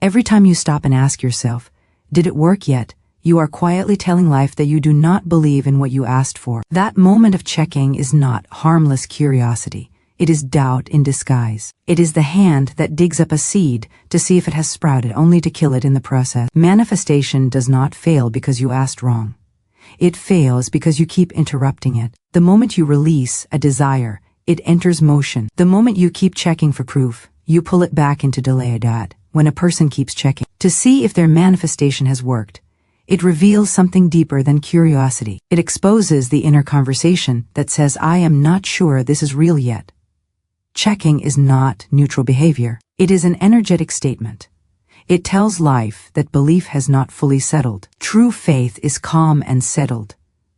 Every time you stop and ask yourself, did it work yet? You are quietly telling life that you do not believe in what you asked for. That moment of checking is not harmless curiosity. It is doubt in disguise. It is the hand that digs up a seed to see if it has sprouted, only to kill it in the process. Manifestation does not fail because you asked wrong. It fails because you keep interrupting it. The moment you release a desire, it enters motion. The moment you keep checking for proof, you pull it back into delayed. When a person keeps checking to see if their manifestation has worked, it reveals something deeper than curiosity. It exposes the inner conversation that says, I am not sure this is real yet. Checking is not neutral behavior. It is an energetic statement. It tells life that belief has not fully settled. True faith is calm and settled,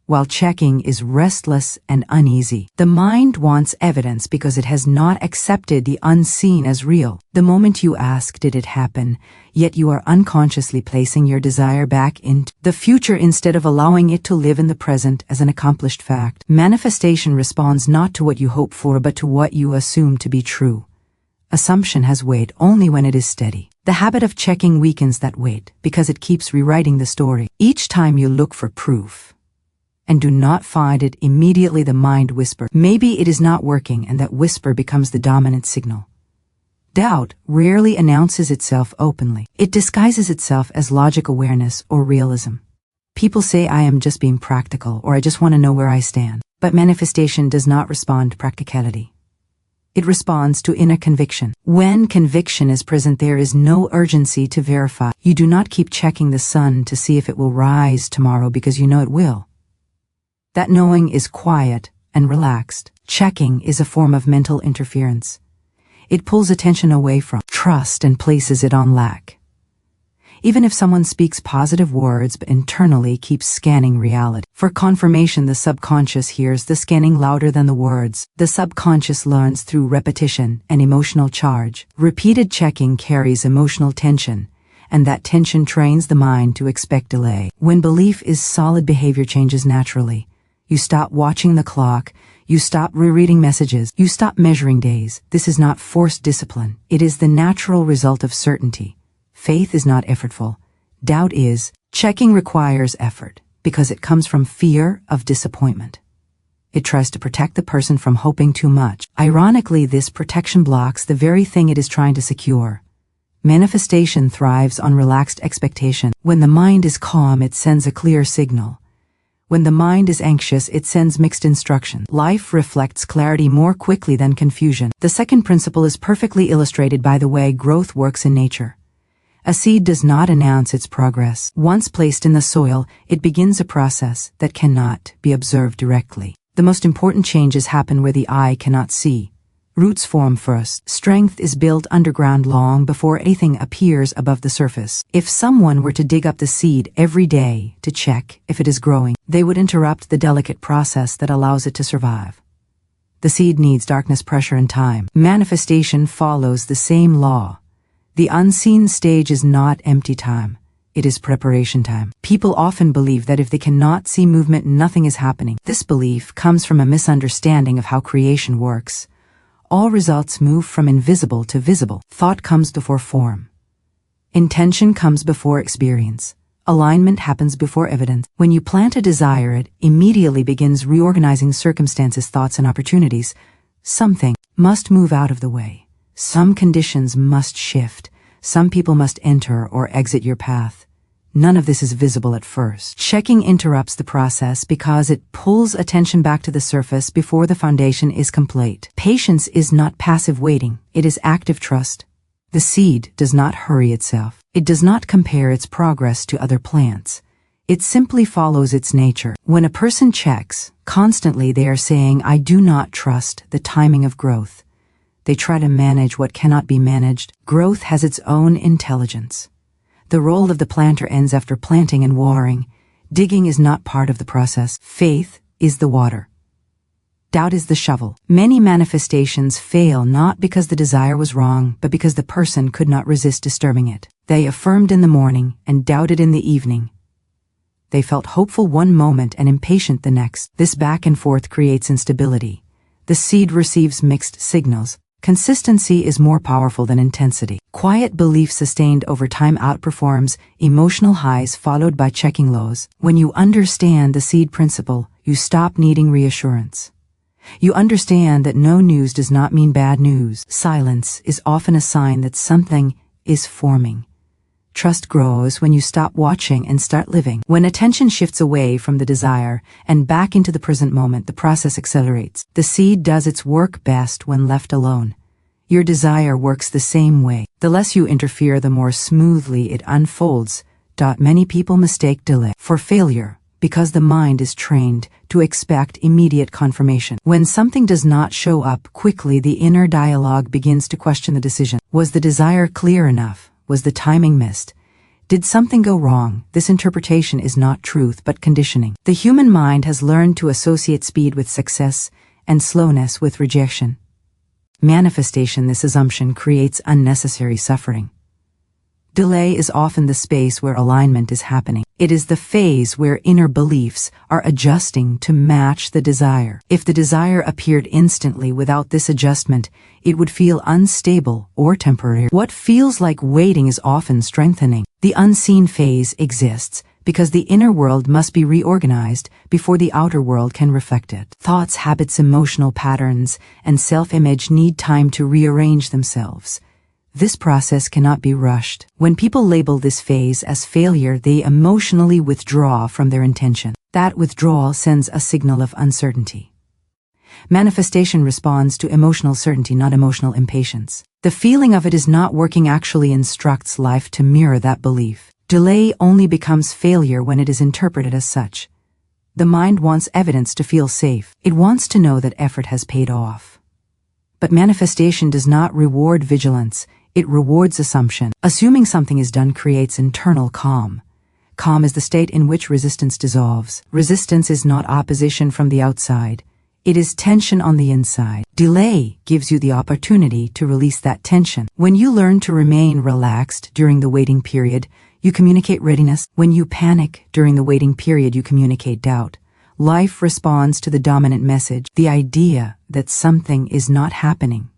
while checking is restless and uneasy. The mind wants evidence because it has not accepted the unseen as real. The moment you ask, did it happen, yet you are unconsciously placing your desire back into the future instead of allowing it to live in the present as an accomplished fact. Manifestation responds not to what you hope for, but to what you assume to be true. Assumption has weight only when it is steady. The habit of checking weakens that weight because it keeps rewriting the story. Each time you look for proof and do not find it, immediately the mind whispers, maybe it is not working, and that whisper becomes the dominant signal. Doubt rarely announces itself openly. It disguises itself as logic awareness or realism. People say, I am just being practical, or I just want to know where I stand. But manifestation does not respond to practicality. It responds to inner conviction. When conviction is present, there is no urgency to verify. You do not keep checking the sun to see if it will rise tomorrow because you know it will. That knowing is quiet and relaxed. Checking is a form of mental interference. It pulls attention away from trust and places it on lack. Even if someone speaks positive words but internally keeps scanning reality for confirmation, the subconscious hears the scanning louder than the words. The subconscious learns through repetition and emotional charge. Repeated checking carries emotional tension, and that tension trains the mind to expect delay. When belief is solid, behavior changes naturally. You stop watching the clock, you stop rereading messages, you stop measuring days. This is not forced discipline. It is the natural result of certainty. Faith is not effortful. Doubt is. Checking requires effort because it comes from fear of disappointment. It tries to protect the person from hoping too much. Ironically, this protection blocks the very thing it is trying to secure. Manifestation thrives on relaxed expectation. When the mind is calm, it sends a clear signal. When the mind is anxious, it sends mixed instruction. Life reflects clarity more quickly than confusion. The second principle is perfectly illustrated by the way growth works in nature. A seed does not announce its progress. Once placed in the soil, it begins a process that cannot be observed directly. The most important changes happen where the eye cannot see. Roots form first. Strength is built underground long before anything appears above the surface. If someone were to dig up the seed every day to check if it is growing, they would interrupt the delicate process that allows it to survive. The seed needs darkness, pressure, and time. Manifestation follows the same law. The unseen stage is not empty time. It is preparation time. People often believe that if they cannot see movement, nothing is happening. This belief comes from a misunderstanding of how creation works. All results move from invisible to visible. Thought comes before form. Intention comes before experience. Alignment happens before evidence. When you plant a desire, it immediately begins reorganizing circumstances, thoughts, and opportunities. Something must move out of the way. Some conditions must shift. Some people must enter or exit your path. None of this is visible at first. Checking interrupts the process because it pulls attention back to the surface before the foundation is complete. Patience is not passive waiting. It is active trust. The seed does not hurry itself. It does not compare its progress to other plants. It simply follows its nature. When a person checks, constantly they are saying, I do not trust the timing of growth. They try to manage what cannot be managed. Growth has its own intelligence. The role of the planter ends after planting and watering. Digging is not part of the process. Faith is the water. Doubt is the shovel. Many manifestations fail not because the desire was wrong, but because the person could not resist disturbing it. They affirmed in the morning and doubted in the evening. They felt hopeful one moment and impatient the next. This back and forth creates instability. The seed receives mixed signals. Consistency is more powerful than intensity. Quiet belief sustained over time outperforms emotional highs followed by checking lows. When you understand the seed principle, you stop needing reassurance. You understand that no news does not mean bad news. Silence is often a sign that something is forming. Trust grows when you stop watching and start living. When attention shifts away from the desire and back into the present moment, the process accelerates. The seed does its work best when left alone. Your desire works the same way. The less you interfere, the more smoothly it unfolds. Many people mistake delay for failure because the mind is trained to expect immediate confirmation. When something does not show up quickly, the inner dialogue begins to question the decision. Was the desire clear enough? Was the timing missed? Did something go wrong? This interpretation is not truth, but conditioning. The human mind has learned to associate speed with success and slowness with rejection. Manifestation, this assumption creates unnecessary suffering. Delay is often the space where alignment is happening. It is the phase where inner beliefs are adjusting to match the desire. If the desire appeared instantly without this adjustment, it would feel unstable or temporary. What feels like waiting is often strengthening. The unseen phase exists because the inner world must be reorganized before the outer world can reflect it. Thoughts, habits, emotional patterns, and self-image need time to rearrange themselves. This process cannot be rushed. When people label this phase as failure, they emotionally withdraw from their intention. That withdrawal sends a signal of uncertainty. Manifestation responds to emotional certainty, not emotional impatience. The feeling of it is not working actually instructs life to mirror that belief. Delay only becomes failure when it is interpreted as such. The mind wants evidence to feel safe. It wants to know that effort has paid off. But manifestation does not reward vigilance. It rewards assumption. Assuming something is done creates internal calm. Calm is the state in which resistance dissolves. Resistance is not opposition from the outside. It is tension on the inside. Delay gives you the opportunity to release that tension. When you learn to remain relaxed during the waiting period, you communicate readiness. When you panic during the waiting period, you communicate doubt. Life responds to the dominant message, the idea that something is not happening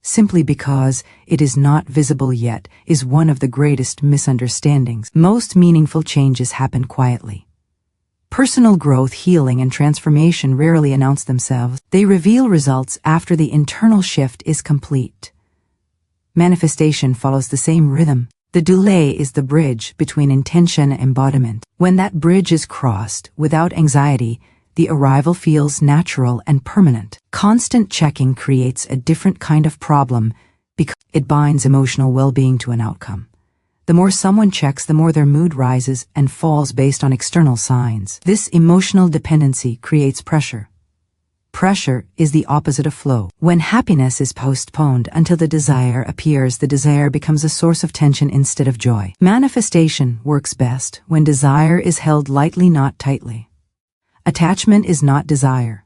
simply because it is not visible yet is one of the greatest misunderstandings. Most meaningful changes happen quietly. Personal growth, healing, and transformation rarely announce themselves. They reveal results after the internal shift is complete. Manifestation follows the same rhythm. The delay is the bridge between intention and embodiment. When that bridge is crossed without anxiety, the arrival feels natural and permanent. Constant checking creates a different kind of problem because it binds emotional well-being to an outcome. The more someone checks, the more their mood rises and falls based on external signs. This emotional dependency creates pressure. Pressure is the opposite of flow. When happiness is postponed until the desire appears, the desire becomes a source of tension instead of joy. Manifestation works best when desire is held lightly, not tightly. Attachment is not desire.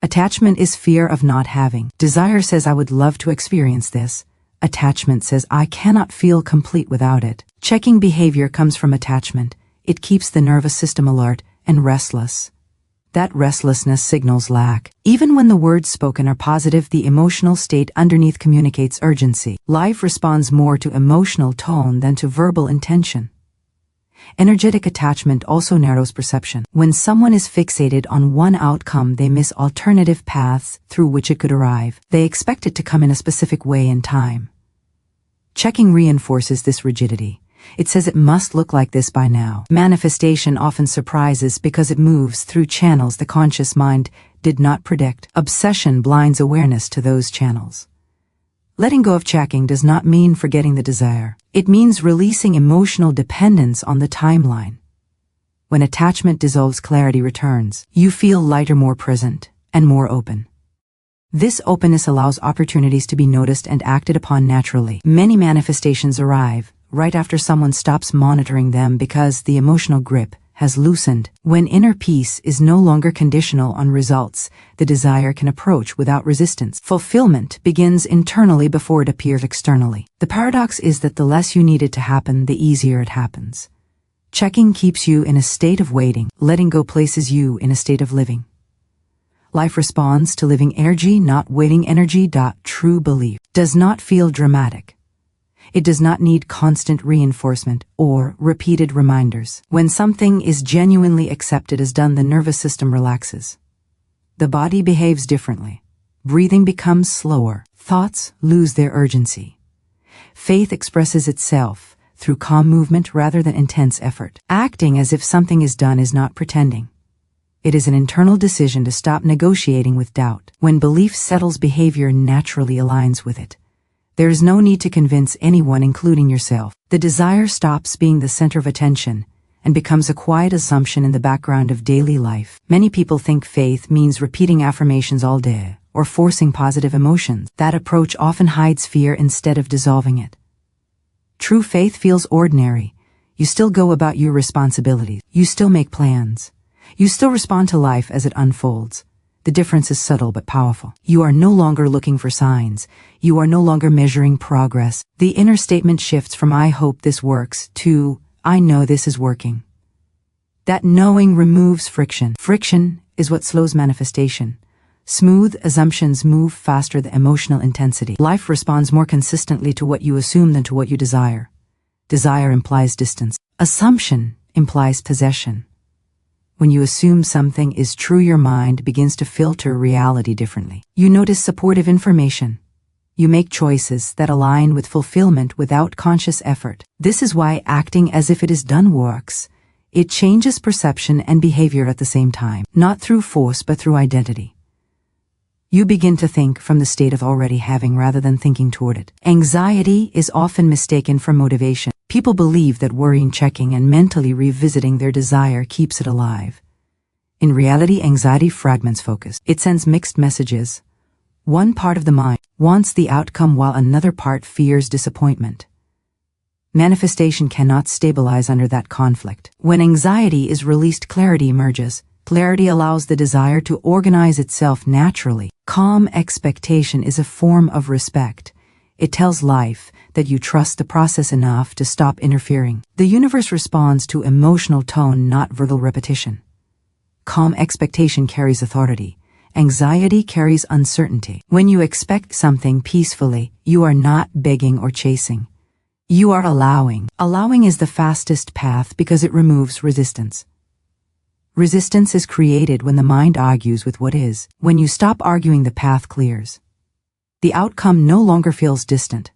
Attachment is fear of not having. Desire says, I would love to experience this. Attachment says, I cannot feel complete without it. Checking behavior comes from attachment. It keeps the nervous system alert and restless. That restlessness signals lack. Even when the words spoken are positive, the emotional state underneath communicates urgency. Life responds more to emotional tone than to verbal intention. Energetic attachment also narrows perception. When someone is fixated on one outcome, they miss alternative paths through which it could arrive. They expect it to come in a specific way and time. Checking reinforces this rigidity. It says it must look like this by now. Manifestation often surprises because it moves through channels the conscious mind did not predict. Obsession blinds awareness to those channels. Letting go of checking does not mean forgetting the desire. It means releasing emotional dependence on the timeline. When attachment dissolves, clarity returns. You feel lighter, more present, and more open. This openness allows opportunities to be noticed and acted upon naturally. Many manifestations arrive right after someone stops monitoring them because the emotional grip has loosened. When inner peace is no longer conditional on results, the desire can approach without resistance. Fulfillment begins internally before it appears externally. The paradox is that the less you need it to happen, the easier it happens. Checking keeps you in a state of waiting. Letting go places you in a state of living. Life responds to living energy, not waiting energy. True belief does not feel dramatic. It does not need constant reinforcement or repeated reminders. When something is genuinely accepted as done, the nervous system relaxes. The body behaves differently. Breathing becomes slower. Thoughts lose their urgency. Faith expresses itself through calm movement rather than intense effort. Acting as if something is done is not pretending. It is an internal decision to stop negotiating with doubt. When belief settles, behavior naturally aligns with it. There is no need to convince anyone, including yourself. The desire stops being the center of attention and becomes a quiet assumption in the background of daily life. Many people think faith means repeating affirmations all day or forcing positive emotions. That approach often hides fear instead of dissolving it. True faith feels ordinary. You still go about your responsibilities. You still make plans. You still respond to life as it unfolds. The difference is subtle but powerful. You are no longer looking for signs. You are no longer measuring progress. The inner statement shifts from "I hope this works" to "I know this is working." That knowing removes friction. Friction is what slows manifestation. Smooth assumptions move faster than emotional intensity. Life responds more consistently to what you assume than to what you desire. Desire implies distance. Assumption implies possession. When you assume something is true, your mind begins to filter reality differently. You notice supportive information. You make choices that align with fulfillment without conscious effort. This is why acting as if it is done works. It changes perception and behavior at the same time, not through force but through identity. You begin to think from the state of already having rather than thinking toward it. Anxiety is often mistaken for motivation. People believe that worrying, checking, and mentally revisiting their desire keeps it alive. In reality, anxiety fragments focus. It sends mixed messages. One part of the mind wants the outcome while another part fears disappointment. Manifestation cannot stabilize under that conflict. When anxiety is released, clarity emerges. Clarity allows the desire to organize itself naturally. Calm expectation is a form of respect. It tells life that you trust the process enough to stop interfering. The universe responds to emotional tone, not verbal repetition. Calm expectation carries authority. Anxiety carries uncertainty. When you expect something peacefully, you are not begging or chasing. You are allowing. Allowing is the fastest path because it removes resistance. Resistance is created when the mind argues with what is. When you stop arguing, the path clears. The outcome no longer feels distant.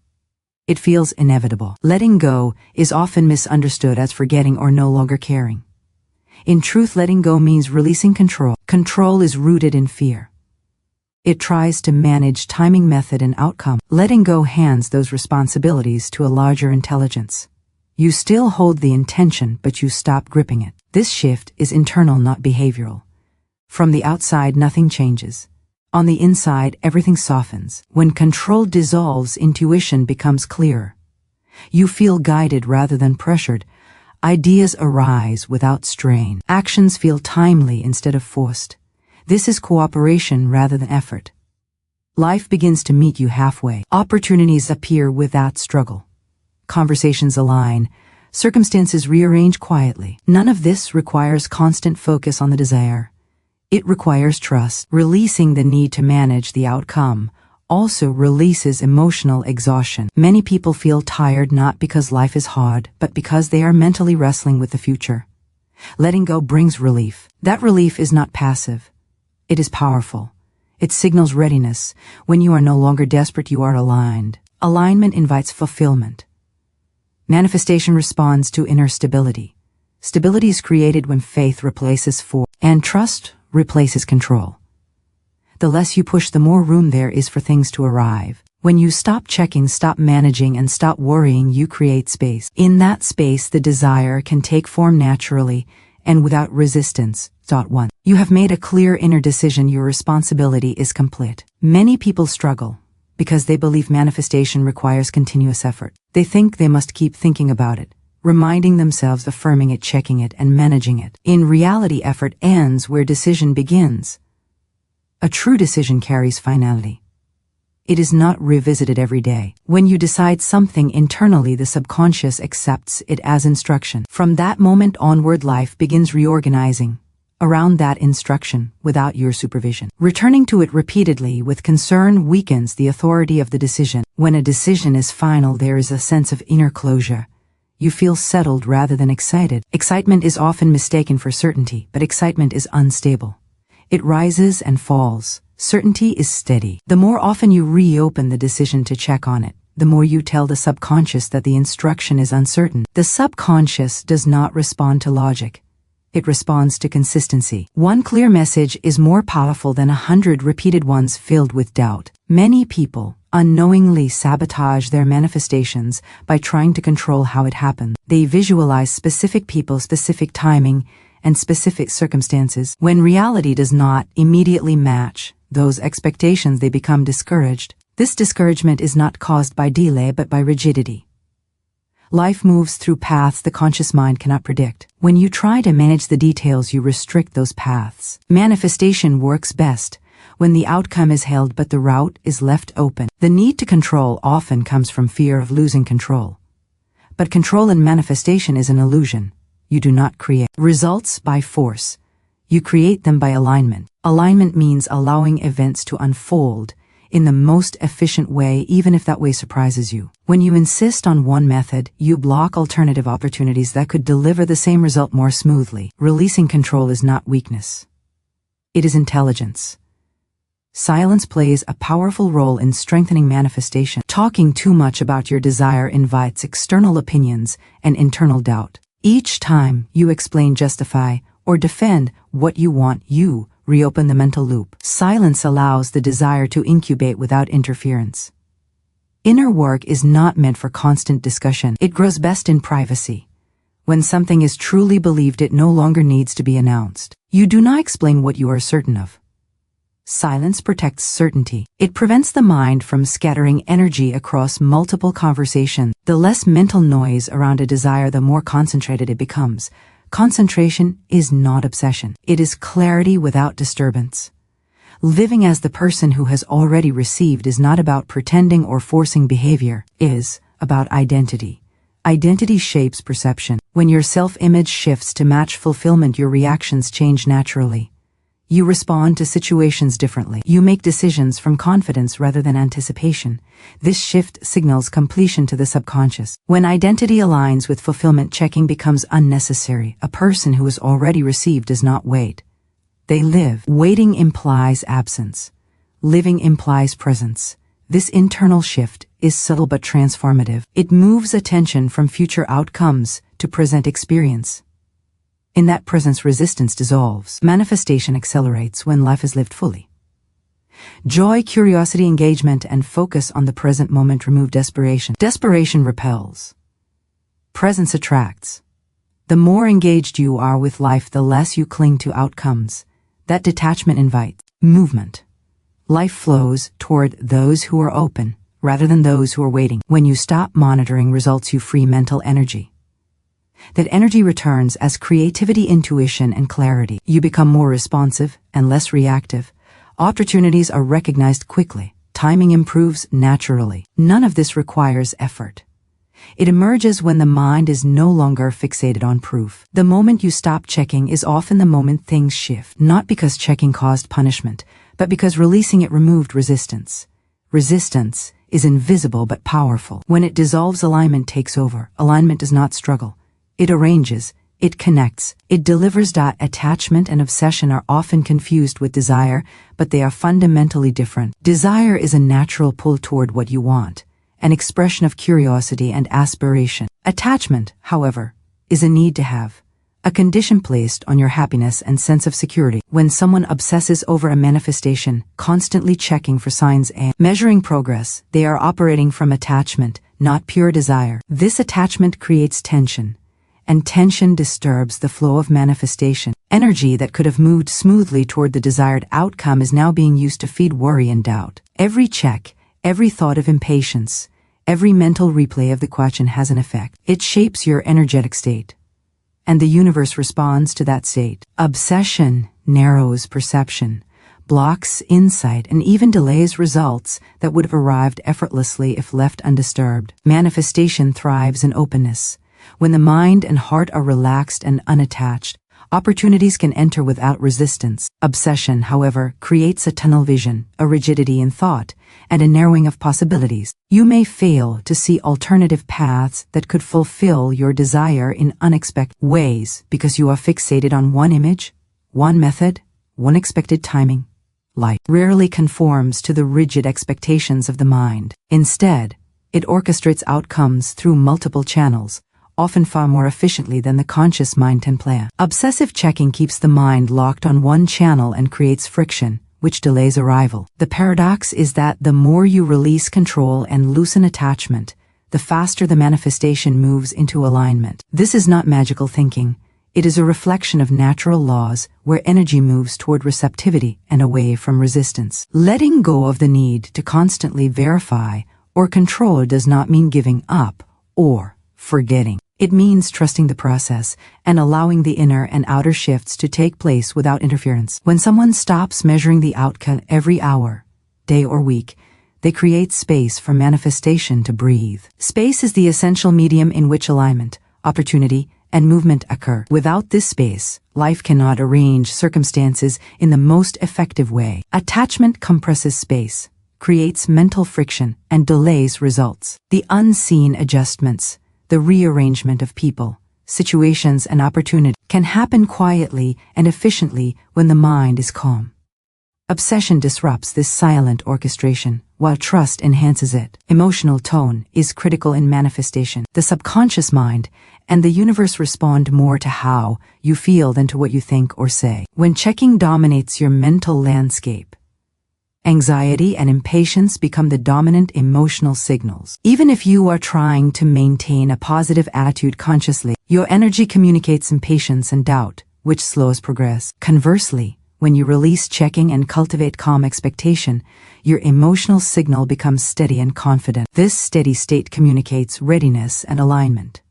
It feels inevitable. Letting go is often misunderstood as forgetting or no longer caring. In truth, letting go means releasing control. Control is rooted in fear. It tries to manage timing, method, and outcome. Letting go hands those responsibilities to a larger intelligence. You still hold the intention, but you stop gripping it. This shift is internal, not behavioral. From the outside, nothing changes. On the inside, everything softens. When control dissolves, intuition becomes clearer. You feel guided rather than pressured. Ideas arise without strain. Actions feel timely instead of forced. This is cooperation rather than effort. Life begins to meet you halfway. Opportunities appear without struggle. Conversations align. Circumstances rearrange quietly. None of this requires constant focus on the desire. It requires trust. Releasing the need to manage the outcome also releases emotional exhaustion. Many people feel tired not because life is hard, but because they are mentally wrestling with the future. Letting go brings relief. That relief is not passive. It is powerful. It signals readiness. When you are no longer desperate, you are aligned. Alignment invites fulfillment. Manifestation responds to inner stability. Stability is created when faith replaces force, and trust replaces control. The less you push, the more room there is for things to arrive. When you stop checking, stop managing, and stop worrying, you create space. In that space, the desire can take form naturally and without resistance. 1. You have made a clear inner decision. Your responsibility is complete. Many people struggle because they believe manifestation requires continuous effort. They think they must keep thinking about it, reminding themselves, affirming it, checking it, and managing it. In reality, effort ends where decision begins. A true decision carries finality. It is not revisited every day. When you decide something internally, the subconscious accepts it as instruction. From that moment onward, life begins reorganizing. around that instruction without your supervision. Returning to it repeatedly with concern weakens the authority of the decision. When a decision is final, there is a sense of inner closure. You feel settled rather than excited. Excitement is often mistaken for certainty, but excitement is unstable. It rises and falls. Certainty is steady. The more often you reopen the decision to check on it, the more you tell the subconscious that the instruction is uncertain. The subconscious does not respond to logic. It responds to consistency. One clear message is more powerful than 100 repeated ones filled with doubt. Many people unknowingly sabotage their manifestations by trying to control how it happens. They visualize specific people, specific timing, and specific circumstances. When reality does not immediately match those expectations, they become discouraged. This discouragement is not caused by delay but by rigidity. Life moves through paths the conscious mind cannot predict. When you try to manage the details, you restrict those paths. Manifestation works best when the outcome is held but the route is left open. The need to control often comes from fear of losing control. But control in manifestation is an illusion. You do not create results by force. You create them by alignment. Alignment means allowing events to unfold in the most efficient way, even if that way surprises you. When you insist on one method, you block alternative opportunities that could deliver the same result more smoothly. Releasing control is not weakness. It is intelligence. Silence plays a powerful role in strengthening manifestation. Talking too much about your desire invites external opinions and internal doubt. Each time you explain, justify, or defend what you want, you reopen the mental loop. Silence allows the desire to incubate without interference. Inner work is not meant for constant discussion. It grows best in privacy. When something is truly believed, it no longer needs to be announced. You do not explain what you are certain of. Silence protects certainty. It prevents the mind from scattering energy across multiple conversations. The less mental noise around a desire, the more concentrated it becomes. Concentration is not obsession. It is clarity without disturbance. Living as the person who has already received is not about pretending or forcing behavior. It is about identity. Identity shapes perception. When your self-image shifts to match fulfillment, your reactions change naturally. You respond to situations differently. You make decisions from confidence rather than anticipation. This shift signals completion to the subconscious. When identity aligns with fulfillment, checking becomes unnecessary. A person who has already received does not wait. They live. Waiting implies absence. Living implies presence. This internal shift is subtle but transformative. It moves attention from future outcomes to present experience. In that presence, resistance dissolves. Manifestation accelerates when life is lived fully. Joy, curiosity, engagement, and focus on the present moment remove desperation. Desperation repels. Presence attracts. The more engaged you are with life, the less you cling to outcomes. That detachment invites movement. Life flows toward those who are open rather than those who are waiting. When you stop monitoring results, you free mental energy. That energy returns as creativity, intuition, and clarity. You become more responsive and less reactive. Opportunities are recognized quickly. Timing improves naturally. None of this requires effort. It emerges when the mind is no longer fixated on proof. The moment you stop checking is often the moment things shift. Not because checking caused punishment, but because releasing it removed resistance. Resistance is invisible but powerful. When it dissolves, alignment takes over. Alignment does not struggle. It arranges, it connects, it delivers. Attachment and obsession are often confused with desire, but they are fundamentally different. Desire is a natural pull toward what you want, an expression of curiosity and aspiration. Attachment, however, is a need to have, a condition placed on your happiness and sense of security. When someone obsesses over a manifestation, constantly checking for signs and measuring progress, they are operating from attachment, not pure desire. This attachment creates tension. And tension disturbs the flow of manifestation. Energy that could have moved smoothly toward the desired outcome is now being used to feed worry and doubt. Every check, every thought of impatience, every mental replay of the question has an effect. It shapes your energetic state. And the universe responds to that state. Obsession narrows perception, blocks insight, and even delays results that would have arrived effortlessly if left undisturbed. Manifestation thrives in openness. When the mind and heart are relaxed and unattached, Opportunities can enter without resistance. Obsession, however, creates a tunnel vision, a rigidity in thought, and a narrowing of possibilities. You may fail to see alternative paths that could fulfill your desire in unexpected ways because you are fixated on one image, one method, one expected timing. Life rarely conforms to the rigid expectations of the mind. Instead, it orchestrates outcomes through multiple channels, often far more efficiently than the conscious mind can plan. Obsessive checking keeps the mind locked on one channel and creates friction, which delays arrival. The paradox is that the more you release control and loosen attachment, the faster the manifestation moves into alignment. This is not magical thinking. It is a reflection of natural laws where energy moves toward receptivity and away from resistance. Letting go of the need to constantly verify or control does not mean giving up or forgetting. It means trusting the process and allowing the inner and outer shifts to take place without interference. When someone stops measuring the outcome every hour, day or week, they create space for manifestation to breathe. Space is the essential medium in which alignment, opportunity, and movement occur. Without this space, life cannot arrange circumstances in the most effective way. Attachment compresses space, creates mental friction, and delays results. The unseen adjustments, the rearrangement of people, situations, and opportunity can happen quietly and efficiently when the mind is calm. Obsession disrupts this silent orchestration, while trust enhances it. Emotional tone is critical in manifestation. The subconscious mind and the universe respond more to how you feel than to what you think or say. When checking dominates your mental landscape, anxiety and impatience become the dominant emotional signals. Even if you are trying to maintain a positive attitude consciously, your energy communicates impatience and doubt, which slows progress. Conversely, when you release checking and cultivate calm expectation, your emotional signal becomes steady and confident. This steady state communicates readiness and alignment.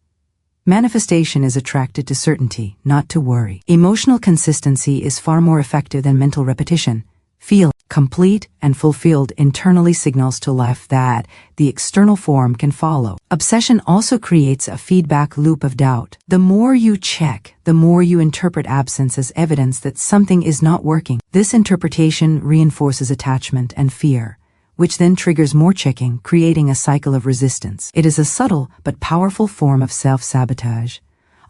Manifestation is attracted to certainty, not to worry. Emotional consistency is far more effective than mental repetition. Feel complete and fulfilled internally signals to life that the external form can follow. Obsession also creates a feedback loop of doubt. The more you check, the more you interpret absence as evidence that something is not working. This interpretation reinforces attachment and fear, which then triggers more checking, creating a cycle of resistance. It is a subtle but powerful form of self-sabotage.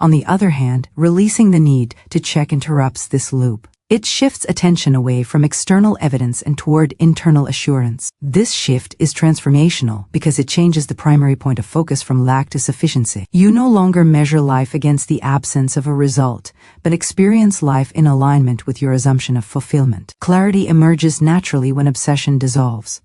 On the other hand, releasing the need to check interrupts this loop. It shifts attention away from external evidence and toward internal assurance. This shift is transformational because it changes the primary point of focus from lack to sufficiency. You no longer measure life against the absence of a result, but experience life in alignment with your assumption of fulfillment. Clarity emerges naturally when obsession dissolves.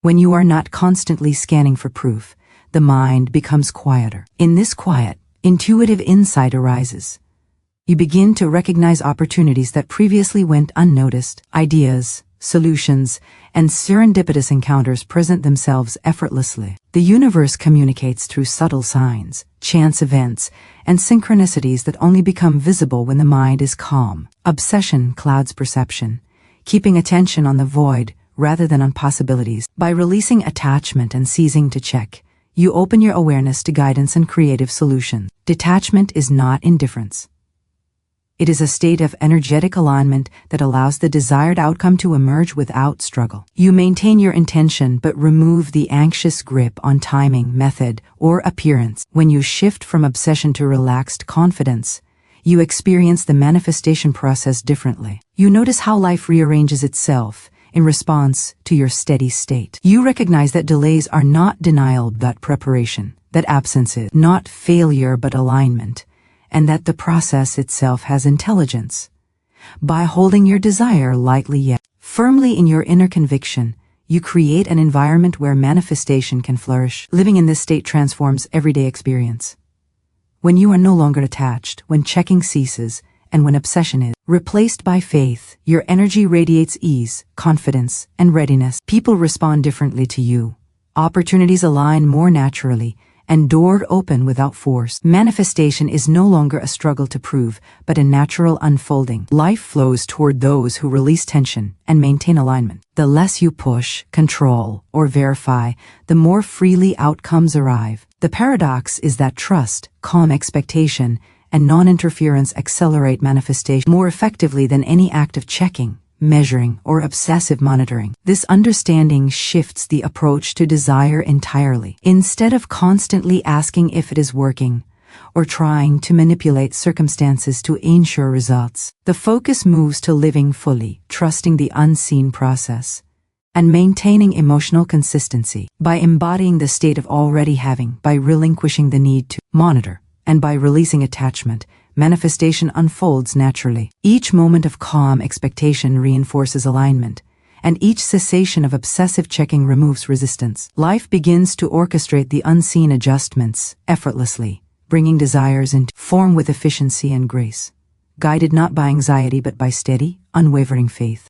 When you are not constantly scanning for proof, the mind becomes quieter. In this quiet, intuitive insight arises. You begin to recognize opportunities that previously went unnoticed. Ideas, solutions, and serendipitous encounters present themselves effortlessly. The universe communicates through subtle signs, chance events, and synchronicities that only become visible when the mind is calm. Obsession clouds perception, keeping attention on the void rather than on possibilities. By releasing attachment and ceasing to check, you open your awareness to guidance and creative solutions. Detachment is not indifference. It is a state of energetic alignment that allows the desired outcome to emerge without struggle. You maintain your intention but remove the anxious grip on timing, method, or appearance. When you shift from obsession to relaxed confidence, you experience the manifestation process differently. You notice how life rearranges itself in response to your steady state. You recognize that delays are not denial but preparation, that absence is not failure but alignment, and that the process itself has intelligence. By holding your desire lightly yet firmly in your inner conviction, you create an environment where manifestation can flourish. Living in this state transforms everyday experience. When you are no longer attached, when checking ceases, and when obsession is replaced by faith, your energy radiates ease, confidence, and readiness. People respond differently to you. Opportunities align more naturally, and doors open without force. Manifestation is no longer a struggle to prove, but a natural unfolding. Life flows toward those who release tension and maintain alignment. The less you push, control, or verify, the more freely outcomes arrive. The paradox is that trust, calm expectation, and non-interference accelerate manifestation more effectively than any act of checking, measuring, or obsessive monitoring. This understanding shifts the approach to desire entirely. Instead of constantly asking if it is working, or trying to manipulate circumstances to ensure results, the focus moves to living fully, trusting the unseen process, and maintaining emotional consistency. By embodying the state of already having, by relinquishing the need to monitor, and by releasing attachment, manifestation unfolds naturally. Each moment of calm expectation reinforces alignment, and each cessation of obsessive checking removes resistance. Life begins to orchestrate the unseen adjustments effortlessly, bringing desires into form with efficiency and grace, guided not by anxiety but by steady, unwavering faith.